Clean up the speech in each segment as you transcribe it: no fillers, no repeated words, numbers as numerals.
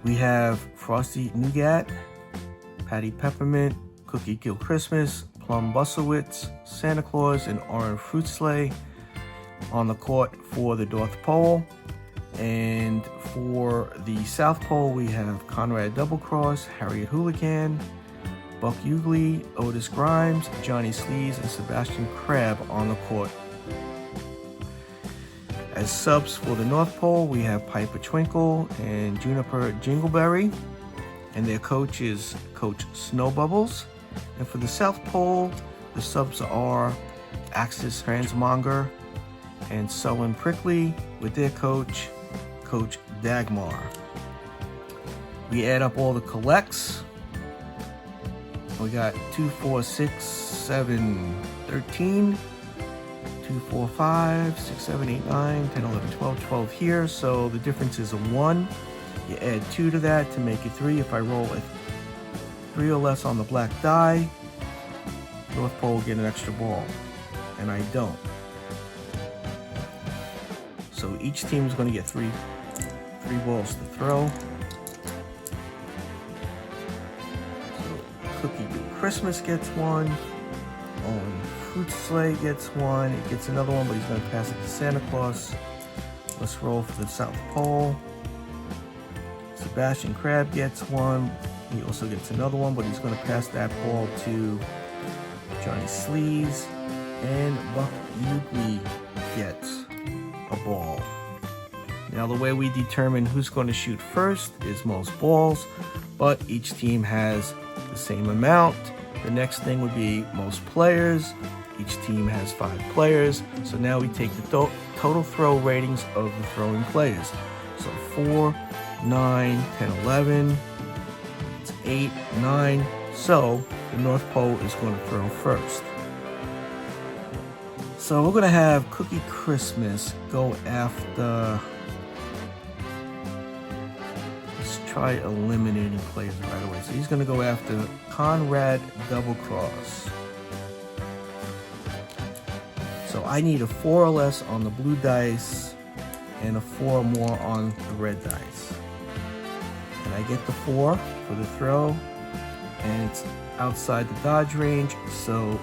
We have Frosty Nougat, Patty Peppermint, Cookie Kill Christmas, Plum Bussowitz, Santa Claus, and Orange Fruit Sleigh on the court for the North Pole. And for the South Pole, we have Conrad Doublecross, Harriet Hooligan, Buck Hughley, Otis Grimes, Johnny Sleaze, and Sebastian Crab on the court. As subs for the North Pole, we have Piper Twinkle and Juniper Jingleberry, and their coach is Coach Snowbubbles. And for the South Pole, the subs are Axis Transmonger and Sullen Prickly with their coach, Coach Dagmar. We add up all the collects. We got 2, 4, 6, 7, 13, 2, 4, 5, 6, 7, 8, 9, 10, 11, 12, 12 here. So the difference is a 1. You add 2 to that to make it 3. If I roll a 3 or less on the black die, North Pole will get an extra ball, and I don't. So each team is going to get three balls to throw. So Cookie Christmas gets 1. Owen Fruit Sleigh gets 1. It gets another one, but he's going to pass it to Santa Claus. Let's roll for the South Pole. Sebastian Crab gets 1. He also gets another one, but he's going to pass that ball to Johnny Sleaze. And Buck Hughley gets a ball. Now the way we determine who's going to shoot first is most balls, but each team has the same amount. The next thing would be most players. Each team has 5 players. So now we take the total throw ratings of the throwing players. So 4, 9, 10, 11, it's 8, 9. So the North Pole is going to throw first. So we're going to have Cookie Christmas go after... Let's try eliminating players right away. So he's going to go after Conrad Doublecross. So I need a 4 or less on the blue dice and a 4 or more on the red dice. And I get the 4 for the throw, and it's outside the dodge range, so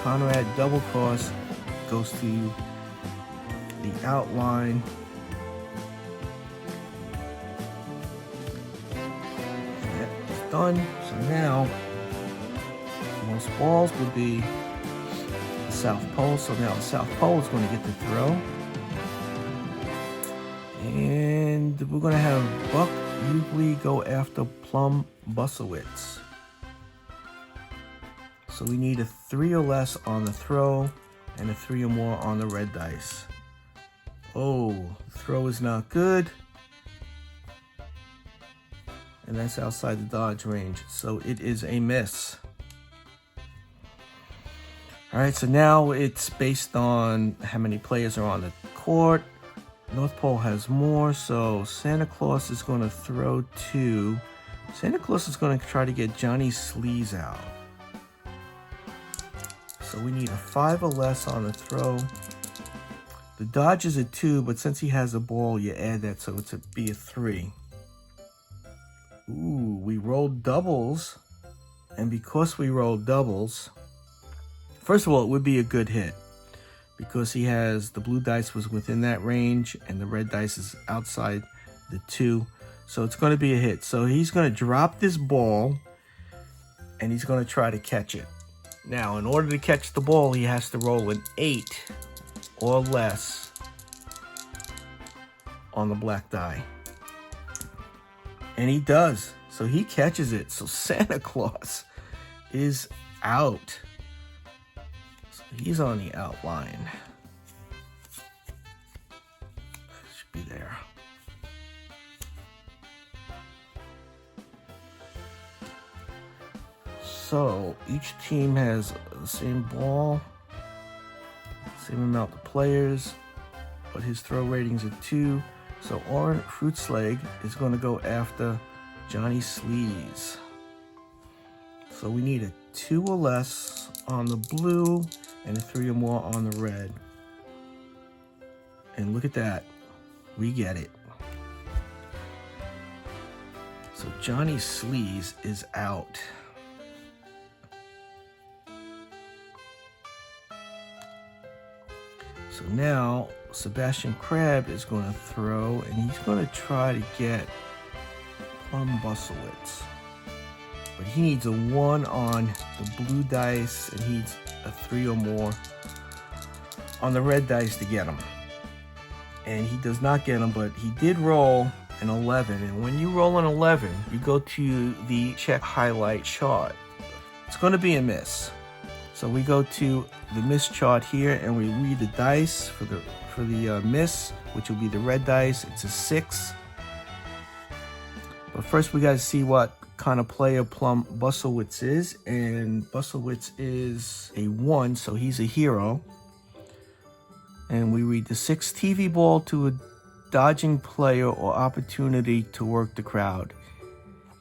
Conrad Doublecross goes to the outline. And that is done. So now most balls would be the South Pole. So now the South Pole is going to get the throw. And we're going to have Buck Hughley go after Plum Bussowitz. So we need a 3 or less on the throw and a 3 or more on the red dice. Oh, the throw is not good. And that's outside the dodge range. So it is a miss. All right, so now it's based on how many players are on the court. North Pole has more, so Santa Claus is going to throw 2. Santa Claus is going to try to get Johnny Sleaze out. So we need a 5 or less on the throw. The dodge is a 2, but since he has a ball, you add that, so it's be a 3. Ooh, we rolled doubles. And because we rolled doubles, first of all, it would be a good hit. Because he has, the blue dice was within that range, and the red dice is outside the 2. So it's going to be a hit. So he's going to drop this ball, and he's going to try to catch it. Now, in order to catch the ball, he has to roll an 8 or less on the black die. And he does. So he catches it. So Santa Claus is out. So he's on the outline. Should be there. So each team has the same ball, same amount of players, but his throw rating's a 2. So Orange Fruit Sleigh is going to go after Johnny Sleaze. So we need a 2 or less on the blue and a 3 or more on the red. And look at that, we get it. So Johnny Sleaze is out. So now Sebastian Crab is going to throw, and he's going to try to get Plum Bustlewitz. But he needs a 1 on the blue dice, and he needs a 3 or more on the red dice to get him. And he does not get him, but he did roll an 11. And when you roll an 11, you go to the check highlight chart. It's going to be a miss. So we go to the miss chart here, and we read the dice for the miss, which will be the red dice. It's a 6. But first we got to see what kind of player Plum Bustlewitz is, and Bustlewitz is a 1, so he's a hero. And we read the 6 TV ball to a dodging player or opportunity to work the crowd.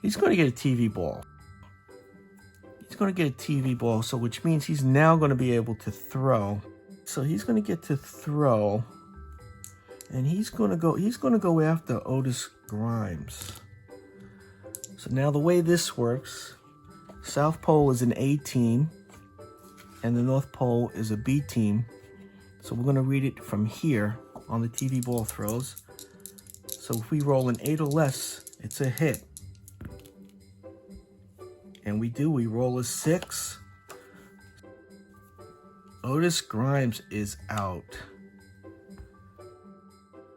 He's going to get a TV ball. He's going to get a TV ball, so which means he's now going to be able to throw. So he's going to get to throw, and he's going to go after Otis Grimes. So now the way this works, South Pole is an A team, and the North Pole is a B team. So we're going to read it from here on the TV ball throws. So if we roll an 8 or less, it's a hit. And we roll a 6. Otis Grimes is out.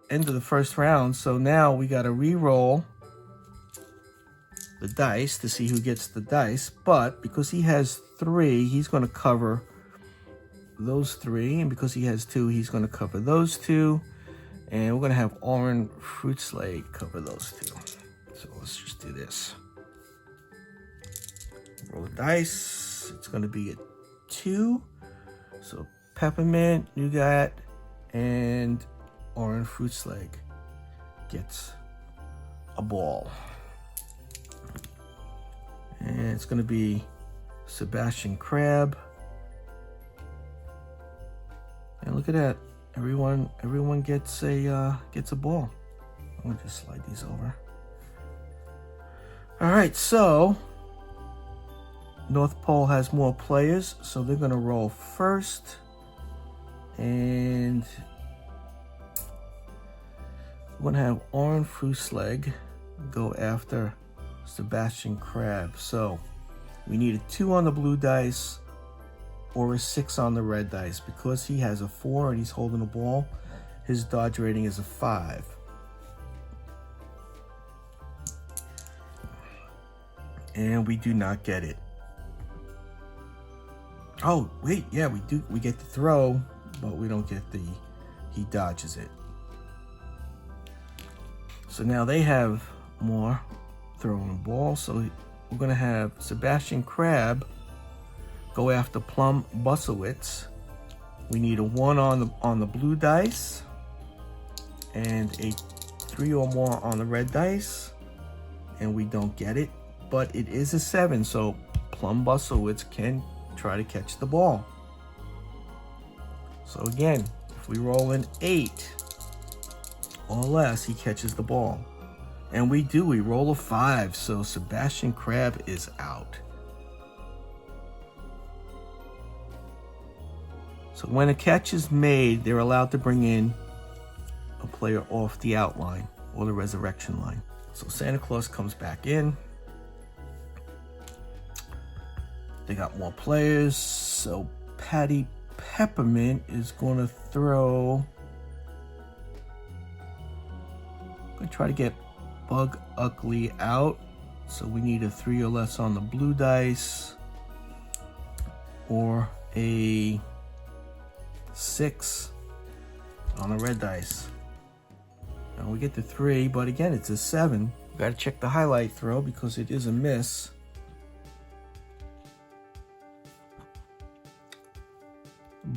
End of the first round. So now we got to re-roll the dice to see who gets the dice. But because he has 3, he's going to cover those 3. And because he has 2, he's going to cover those 2. And we're going to have Orange Fruit Slade cover those 2. So let's just do this. Roll the dice. It's going to be a 2. So Peppermint, Nougat, and Orange Fruit Slade gets a ball. And it's going to be Sebastian Crab. And look at that. Everyone gets a ball. I'm going to just slide these over. All right, so North Pole has more players, so they're going to roll first. And we're going to have Orange Fruit Slade go after Sebastian Crab. So we need a 2 on the blue dice or a 6 on the red dice. Because he has a 4 and he's holding the ball, his dodge rating is a 5. And we do not get it. Oh, wait, yeah, we do. We get the throw, but we don't get he dodges it. So now they have more throwing the ball. So we're going to have Sebastian Crab go after Plum Bustlewitz. We need a 1 on the blue dice and a 3 or more on the red dice, and we don't get it. But it is a 7, so Plum Bustlewitz can try to catch the ball. So again, if we roll an 8 or less, he catches the ball. And we roll a 5, so Sebastian Crab is out. So when a catch is made, they're allowed to bring in a player off the outline or the resurrection line. So Santa Claus comes back in. They got more players, so Patty Peppermint is going to throw. Going to try to get Bug Ugly out, so we need a 3 or less on the blue dice or a 6 on the red dice. Now we get the 3, but again it's a 7. Got to check the highlight throw because it is a miss.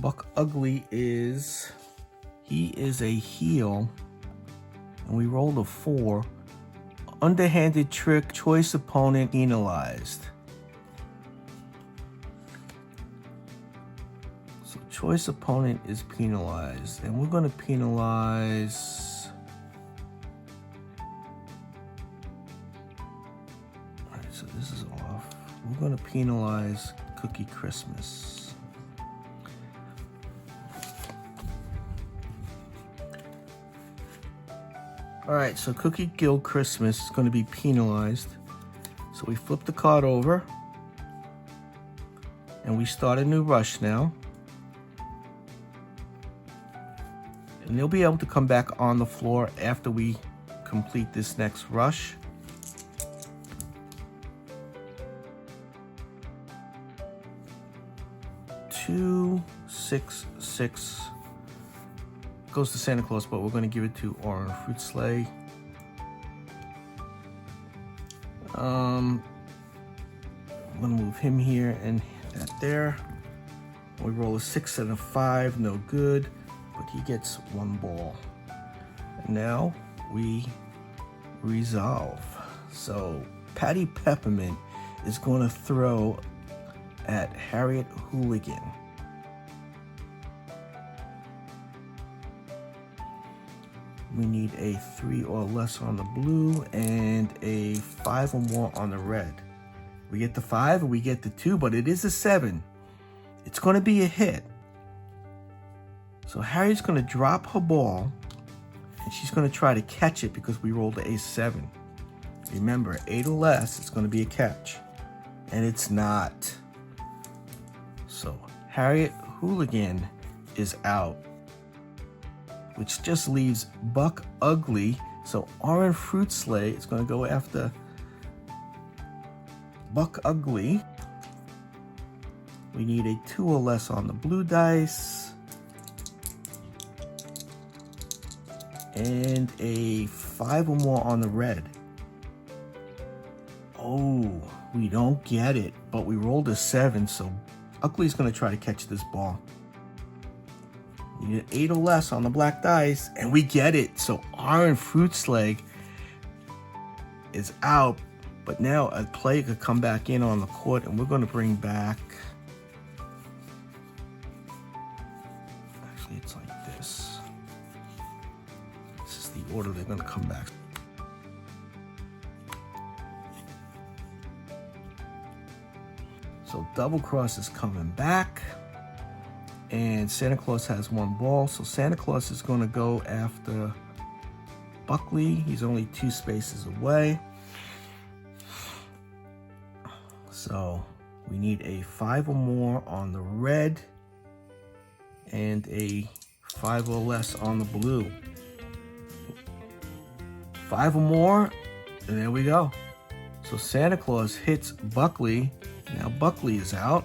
Buck Ugly is a heel, and we rolled a 4. Underhanded trick, choice opponent penalized. So choice opponent is penalized, and we're going to penalize So this is off. We're gonna penalize Cookie Christmas. All right, so Cookie Gill Christmas is gonna be penalized. So we flip the card over and we start a new rush now. And they'll be able to come back on the floor after we complete this next rush. Two, 6, 6 goes to Santa Claus, but we're going to give it to Orange Fruit Sleigh. I'm going to move him here and that there. We roll a 6 and a 5, no good, but he gets 1 ball. And now we resolve. So Patty Peppermint is going to throw at Harriet Hooligan. We need a 3 or less on the blue and a 5 or more on the red. We get the 5 and we get the 2, but it is a 7. It's going to be a hit. So Harriet's going to drop her ball and she's going to try to catch it because we rolled a 7. Remember, 8 or less, it's going to be a catch. And it's not. So Harriet Hooligan is out, which just leaves Buck Ugly. So Orange Fruit Sleigh is going to go after Buck Ugly. We need a 2 or less on the blue dice. And a 5 or more on the red. Oh, we don't get it, but we rolled a 7, so Ugly's going to try to catch this ball. We need an 8 or less on the black dice, and we get it. So Orange Fruit Sleigh is out, but now a player could come back in on the court, and we're going to bring back... Actually, it's like this. This is the order they're going to come back. So Double Cross is coming back. And Santa Claus has 1 ball. So Santa Claus is going to go after Buckley. He's only 2 spaces away. So we need a 5 or more on the red. And a 5 or less on the blue. 5 or more. And there we go. So Santa Claus hits Buckley. Now Buckley is out.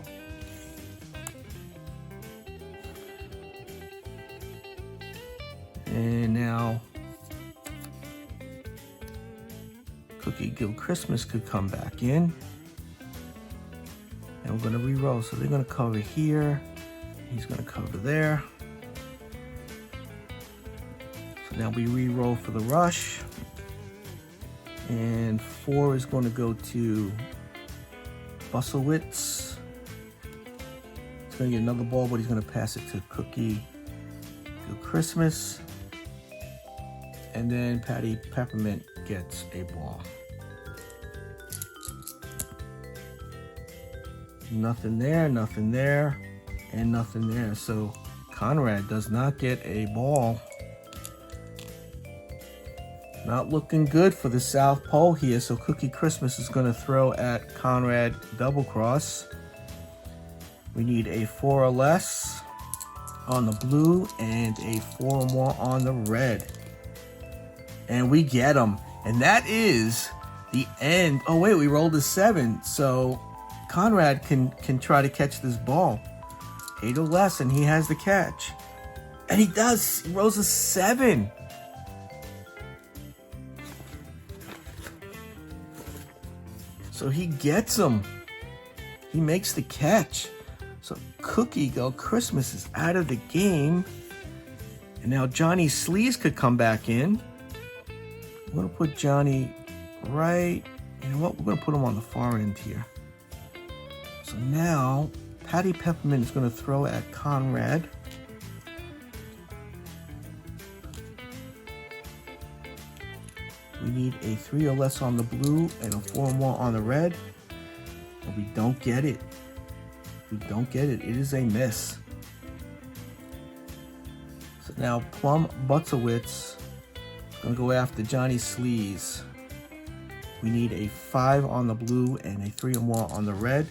And now Cookie Gill Christmas could come back in. And we're going to re-roll. So they're going to cover here. He's going to cover there. So now we re-roll for the rush. And 4 is going to go to Busselwitz. He's going to get another ball, but he's going to pass it to Cookie Gill Christmas. And then Patty Peppermint gets a ball. Nothing there, nothing there, and nothing there. So Conrad does not get a ball. Not looking good for the South Pole here. So Cookie Christmas is going to throw at Conrad Double Cross. We need a 4 or less on the blue and a 4 or more on the red. And we get them. And that is the end. Oh, wait, we rolled a 7. So Conrad can try to catch this ball. 8 or less, and he has the catch. And he does. He rolls a 7. So he gets him. He makes the catch. So Cookie Gill Christmas is out of the game. And now Johnny Sleaze could come back in. I'm going to put Johnny right... You know what? We're going to put him on the far end here. So now, Patty Peppermint is going to throw at Conrad. We need a 3 or less on the blue and a 4 or more on the red. And we don't get it. We don't get it. It is a miss. So now Plum Butzowitz is going to go after Johnny Sleaze. We need a 5 on the blue and a 3 or more on the red.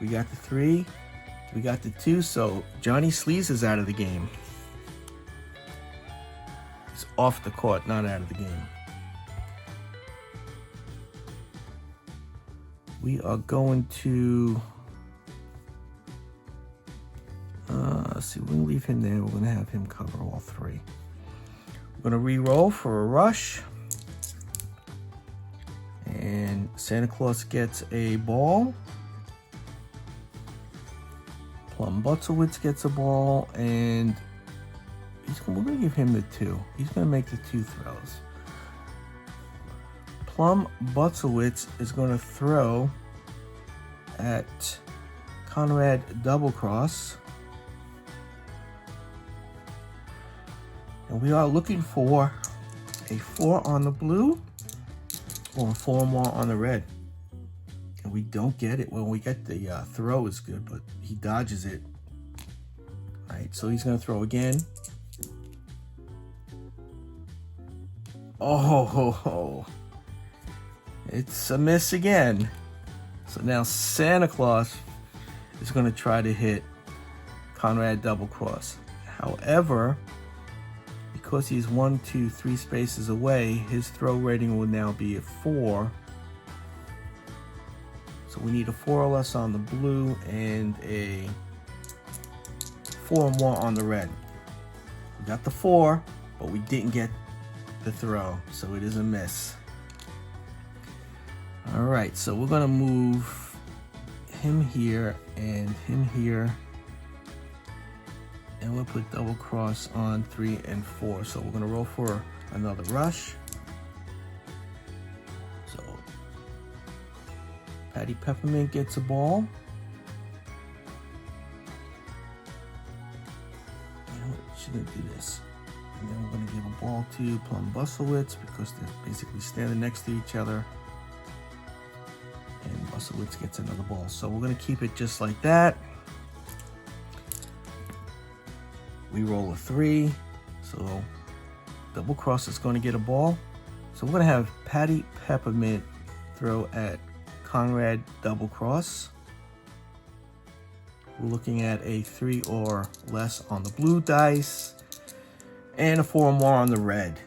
We got the 3. We got the 2, so Johnny Sleaze is out of the game. He's off the court, not out of the game. We are going to... let's see, we're going to leave him there. We're going to have him cover all 3. We're going to re-roll for a rush. And Santa Claus gets a ball. Plum Butzowitz gets a ball. And we're going to give him the 2. He's going to make the 2 throws. Plum Butzowitz is going to throw at Conrad Double Cross. And we are looking for a 4 on the blue or a 4 more on the red. And we don't get it. Well, we get the throw is good, but he dodges it. All right, so he's going to throw again. Oh, it's a miss again. So now Santa Claus is going to try to hit Conrad Double Cross. However, because he's 1, 2, 3 spaces away, his throw rating will now be a 4. So we need a 4 or less on the blue and a 4 or more on the red. We got the 4, but we didn't get the throw, so it is a miss. All right, so we're gonna move him here and him here. And we'll put double cross on 3 and 4. So we're gonna roll for another rush. So Patty Peppermint gets a ball. You know what, she's gonna do this. And then we're gonna give a ball to Plum Butzowitz because they're basically standing next to each other. And Butzowitz gets another ball. So we're gonna keep it just like that. We roll a 3, so double cross is going to get a ball. So we're going to have Patty Peppermint throw at Conrad Double Cross. We're looking at a 3 or less on the blue dice and a 4 or more on the red.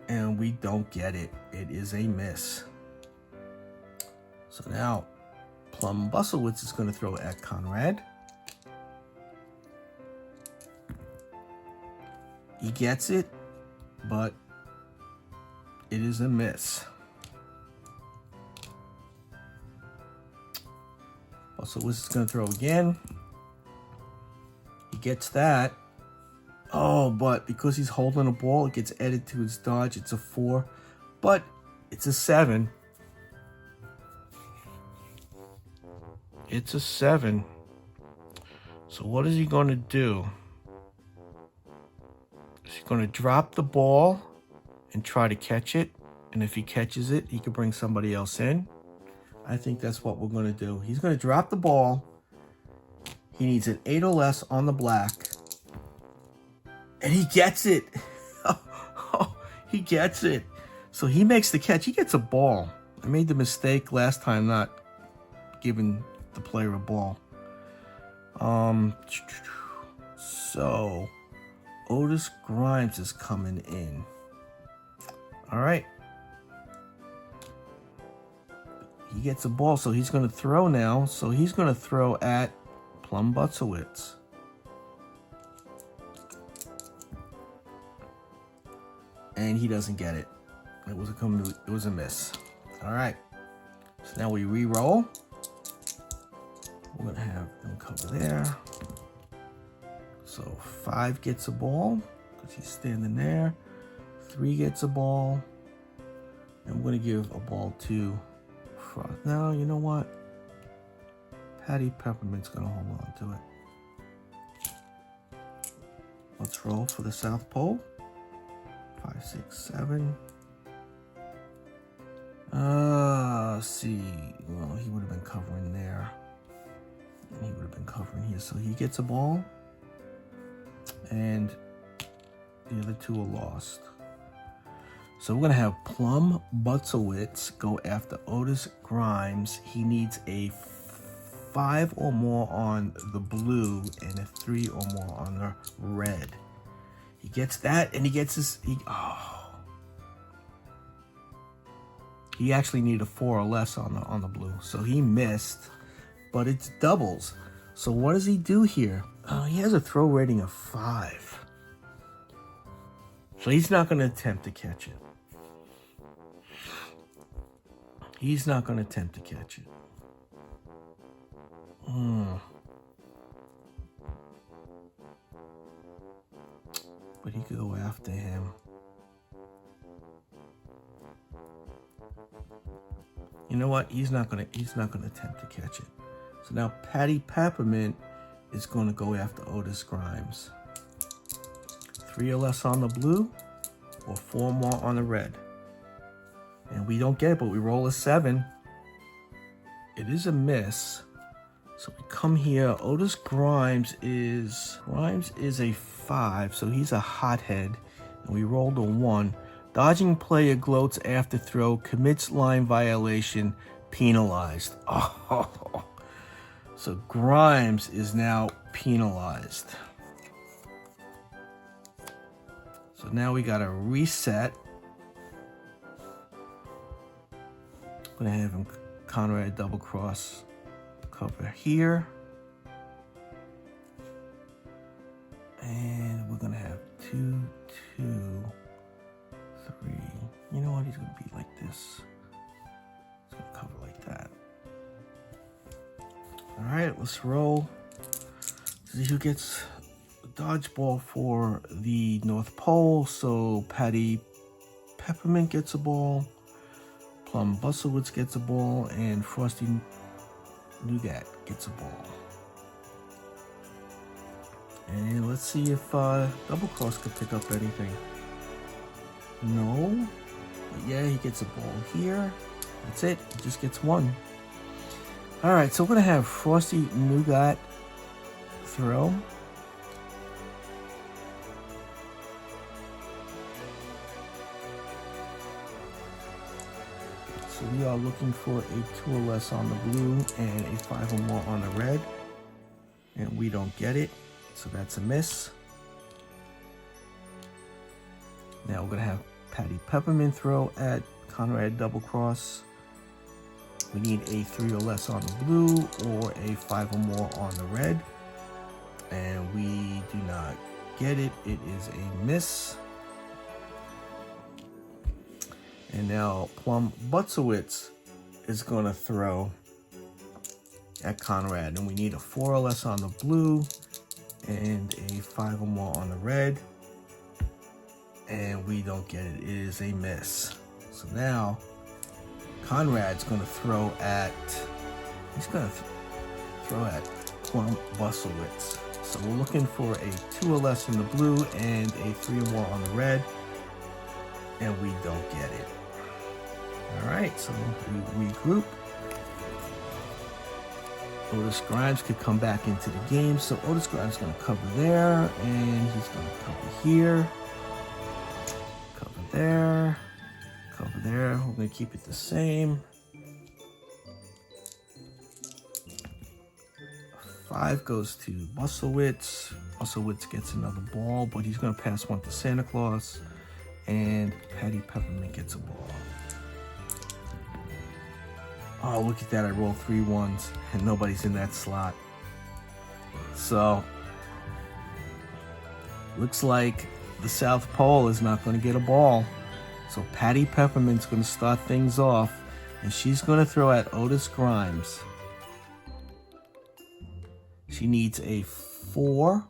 And we don't get it. It is a miss. So now Plum Butzowitz is going to throw at Conrad. He gets it, but it is a miss. Butzowitz is going to throw again. He gets that. Oh, but because he's holding a ball, it gets added to his dodge. It's a 4, but it's a 7. It's a 7. So what is he going to do? He's going to drop the ball and try to catch it. And if he catches it, he can bring somebody else in. I think that's what we're going to do. He's going to drop the ball. He needs an 8 or less on the black. And he gets it. He gets it. So he makes the catch. He gets a ball. I made the mistake last time not giving the player a ball. So Otis Grimes is coming in. All right. He gets a ball, so he's going to throw now. So he's going to throw at Plum Butzowitz. And he doesn't get it. It was a miss. All right. So now we re-roll. We're going to have them cover there. So 5 gets a ball because he's standing there. 3 gets a ball. And we're going to give a ball to Frost. Now, you know what? Patty Peppermint's going to hold on to it. Let's roll for the South Pole. 5, 6, 7. covering here. So he gets a ball, and the other two are lost. So we're going to have Plum Butzowitz go after Otis Grimes. He needs a 5 or more on the blue and a 3 or more on the red. He gets that, and he gets his... He actually needed a 4 or less on the blue. So he missed, but it's doubles. So what does he do here? He has a throw rating of 5. So he's not going to attempt to catch it. He's not going to attempt to catch it. But he could go after him. You know what? He's not gonna attempt to catch it. So now Patty Peppermint is going to go after Otis Grimes. 3 or less on the blue, or 4 more on the red. And we don't get it, but we roll a 7. It is a miss. So we come here. Otis Grimes is a 5, so he's a hothead. And we rolled a 1. Dodging player gloats after throw, commits line violation, penalized. Oh, so Grimes is now penalized. So now we got to reset. I'm going to have him Conrad double cross cover here. And we're going to have 2, 2, 3. You know what? He's going to be like this. He's going to cover like that. All right, let's roll. See who gets the dodgeball for the North Pole. So Patty Peppermint gets a ball. Plum Butzowitz gets a ball. And Frosty Nougat gets a ball. And let's see if Double Cross could pick up anything. No. But yeah, he gets a ball here. That's it. He just gets 1. Alright, so we're going to have Frosty Nougat throw. So we are looking for a 2 or less on the blue and a 5 or more on the red. And we don't get it. So that's a miss. Now we're going to have Patty Peppermint throw at Conrad double cross. We need a 3 or less on the blue or a 5 or more on the red. And we do not get it. It is a miss. And now Plum Butzowitz is going to throw at Conrad. And we need a 4 or less on the blue and a 5 or more on the red. And we don't get it. It is a miss. So now Conrad's going to throw at, Plum Butzowitz. So we're looking for a 2 or less in the blue and a 3 or more on the red. And we don't get it. All right, so we regroup. Otis Grimes could come back into the game. So Otis Grimes is going to cover there, and he's going to cover here. Cover there. Cover there. We're going to keep it the same. 5 goes to Butzowitz. Butzowitz gets another ball, but he's going to pass 1 to Santa Claus. And Patty Peppermint gets a ball. Oh, look at that. I rolled 3 1s, and nobody's in that slot. So, looks like the South Pole is not going to get a ball. So Patty Peppermint's going to start things off, and she's going to throw at Otis Grimes. She needs a 4.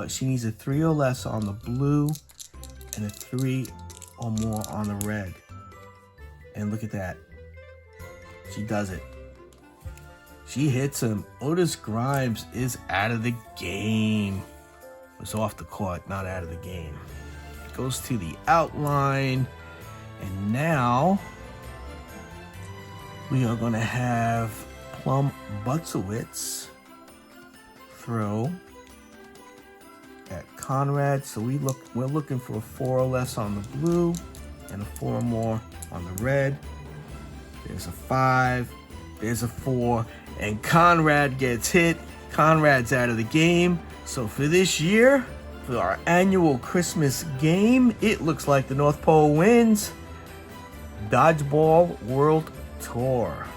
She needs a 3 or less on the blue and a 3 or more on the red. And look at that. She does it. She hits him. Otis Grimes is out of the game. It's off the court, not out of the game. Goes to the outline. And now we are going to have Plum Butzowitz throw at Conrad. So we're looking for a 4 or less on the blue and a 4 or more on the red. There's a 5, there's a 4, and Conrad gets hit. Conrad's out of the game. So for this year, for our annual Christmas game, it looks like the North Pole wins Dodgeball World Tour.